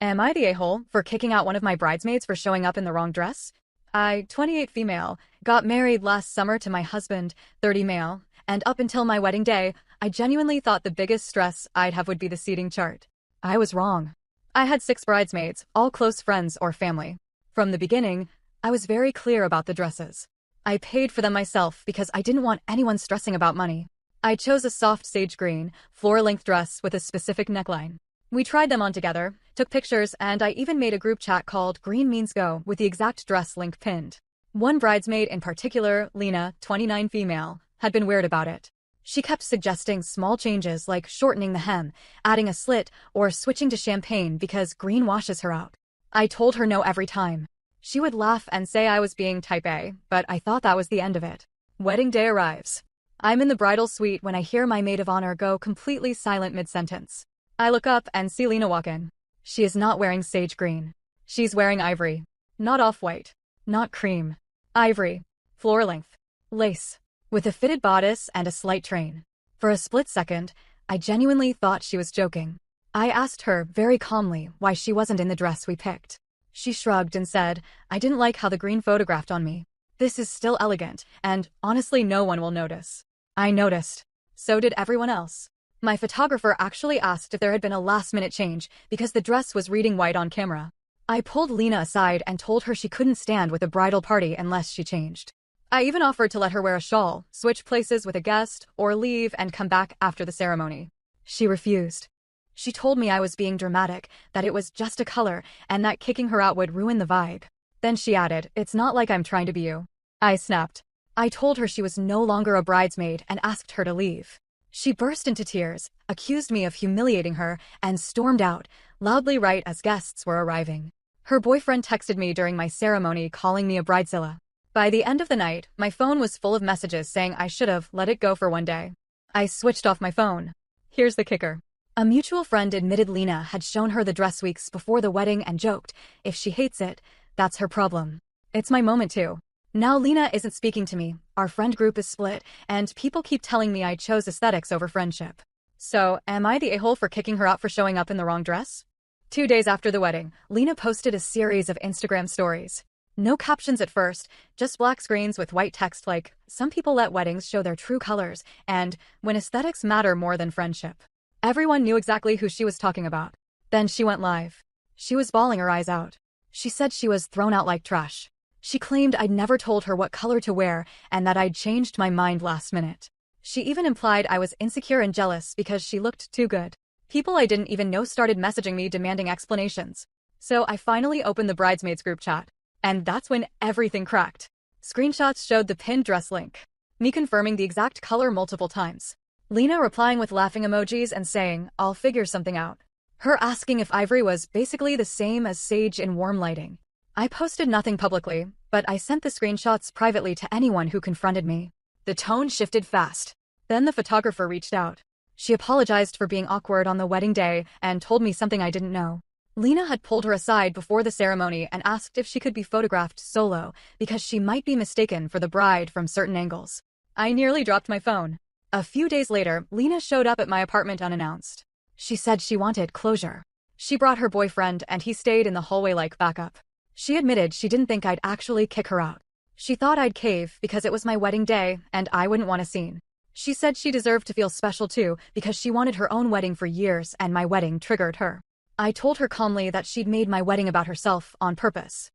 Am I the a-hole for kicking out one of my bridesmaids for showing up in the wrong dress? I, 28 female, got married last summer to my husband, 30 male, and up until my wedding day, I genuinely thought the biggest stress I'd have would be the seating chart. I was wrong. I had 6 bridesmaids, all close friends or family. From the beginning, I was very clear about the dresses. I paid for them myself because I didn't want anyone stressing about money. I chose a soft sage green, floor-length dress with a specific neckline. We tried them on together, took pictures, and I even made a group chat called Green Means Go with the exact dress link pinned. One bridesmaid in particular, Lena, 29 female, had been weird about it. She kept suggesting small changes like shortening the hem, adding a slit, or switching to champagne because green washes her out. I told her no every time. She would laugh and say I was being type A, but I thought that was the end of it. Wedding day arrives. I'm in the bridal suite when I hear my maid of honor go completely silent mid-sentence. I look up and see Lena walk in. She is not wearing sage green. She's wearing ivory. Not off-white. Not cream. Ivory. Floor length. Lace. With a fitted bodice and a slight train. For a split second, I genuinely thought she was joking. I asked her, very calmly, why she wasn't in the dress we picked. She shrugged and said, I didn't like how the green photographed on me. This is still elegant, and honestly no one will notice. I noticed. So did everyone else. My photographer actually asked if there had been a last-minute change because the dress was reading white on camera. I pulled Lena aside and told her she couldn't stand with a bridal party unless she changed. I even offered to let her wear a shawl, switch places with a guest, or leave and come back after the ceremony. She refused. She told me I was being dramatic, that it was just a color, and that kicking her out would ruin the vibe. Then she added, it's not like I'm trying to be you. I snapped. I told her she was no longer a bridesmaid and asked her to leave. She burst into tears, accused me of humiliating her, and stormed out, loudly right as guests were arriving. Her boyfriend texted me during my ceremony calling me a bridezilla. By the end of the night, my phone was full of messages saying I should have let it go for one day. I switched off my phone. Here's the kicker. A mutual friend admitted Lena had shown her the dress weeks before the wedding and joked, if she hates it, that's her problem. It's my moment too. Now Lena isn't speaking to me, our friend group is split, and people keep telling me I chose aesthetics over friendship. So, am I the a-hole for kicking her out for showing up in the wrong dress? 2 days after the wedding, Lena posted a series of Instagram stories. No captions at first, just black screens with white text like, some people let weddings show their true colors, and when aesthetics matter more than friendship. Everyone knew exactly who she was talking about. Then she went live. She was bawling her eyes out. She said she was thrown out like trash. She claimed I'd never told her what color to wear and that I'd changed my mind last minute. She even implied I was insecure and jealous because she looked too good. People I didn't even know started messaging me demanding explanations. So I finally opened the Bridesmaids group chat. And that's when everything cracked. Screenshots showed the pinned dress link. Me confirming the exact color multiple times. Lena replying with laughing emojis and saying, I'll figure something out. Her asking if ivory was basically the same as sage in warm lighting. I posted nothing publicly, but I sent the screenshots privately to anyone who confronted me. The tone shifted fast. Then the photographer reached out. She apologized for being awkward on the wedding day and told me something I didn't know. Lena had pulled her aside before the ceremony and asked if she could be photographed solo because she might be mistaken for the bride from certain angles. I nearly dropped my phone. A few days later, Lena showed up at my apartment unannounced. She said she wanted closure. She brought her boyfriend and he stayed in the hallway like backup. She admitted she didn't think I'd actually kick her out. She thought I'd cave because it was my wedding day and I wouldn't want a scene. She said she deserved to feel special too because she wanted her own wedding for years and my wedding triggered her. I told her calmly that she'd made my wedding about herself on purpose.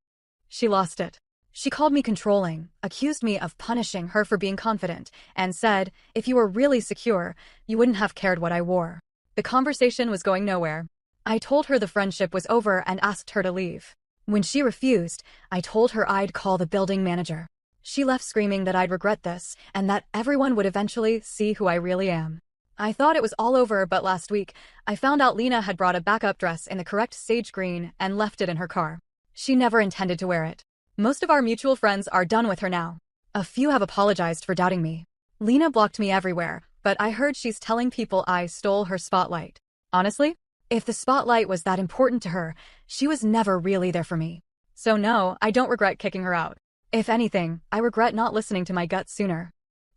She lost it. She called me controlling, accused me of punishing her for being confident, and said, if you were really secure, you wouldn't have cared what I wore. The conversation was going nowhere. I told her the friendship was over and asked her to leave. When she refused, I told her I'd call the building manager. She left screaming that I'd regret this and that everyone would eventually see who I really am. I thought it was all over, but last week, I found out Lena had brought a backup dress in the correct sage green and left it in her car. She never intended to wear it. Most of our mutual friends are done with her now. A few have apologized for doubting me. Lena blocked me everywhere, but I heard she's telling people I stole her spotlight. Honestly, if the spotlight was that important to her, she was never really there for me. So no, I don't regret kicking her out. If anything, I regret not listening to my gut sooner.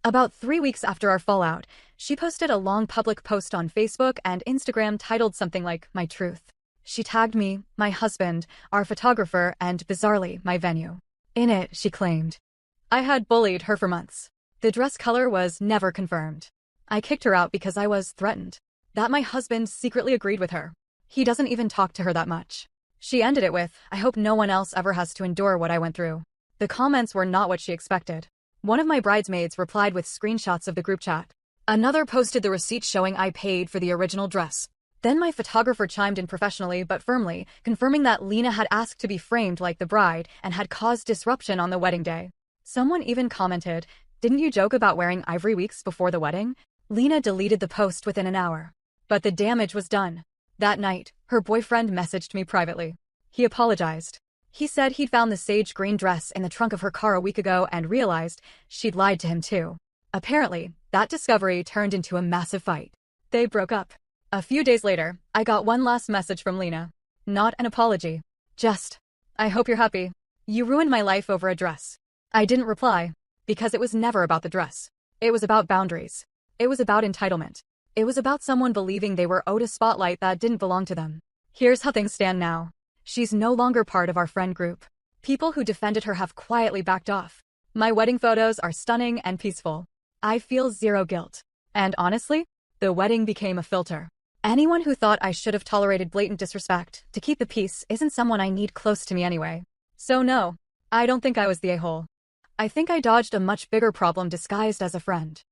About 3 weeks after our fallout, she posted a long public post on Facebook and Instagram titled something like, My Truth. She tagged me, my husband, our photographer, and bizarrely, my venue. In it, she claimed. I had bullied her for months. The dress color was never confirmed. I kicked her out because I was threatened. That my husband secretly agreed with her. He doesn't even talk to her that much. She ended it with, I hope no one else ever has to endure what I went through. The comments were not what she expected. One of my bridesmaids replied with screenshots of the group chat. Another posted the receipt showing I paid for the original dress. Then my photographer chimed in professionally but firmly, confirming that Lena had asked to be framed like the bride and had caused disruption on the wedding day. Someone even commented, didn't you joke about wearing ivory weeks before the wedding? Lena deleted the post within an hour. But the damage was done. That night, her boyfriend messaged me privately. He apologized. He said he'd found the sage green dress in the trunk of her car a week ago and realized she'd lied to him too. Apparently, that discovery turned into a massive fight. They broke up. A few days later, I got one last message from Lena. Not an apology. Just, I hope you're happy. You ruined my life over a dress. I didn't reply, because it was never about the dress. It was about boundaries. It was about entitlement. It was about someone believing they were owed a spotlight that didn't belong to them. Here's how things stand now. She's no longer part of our friend group. People who defended her have quietly backed off. My wedding photos are stunning and peaceful. I feel zero guilt. And honestly, the wedding became a filter. Anyone who thought I should have tolerated blatant disrespect to keep the peace isn't someone I need close to me anyway. So no, I don't think I was the a-hole. I think I dodged a much bigger problem disguised as a friend.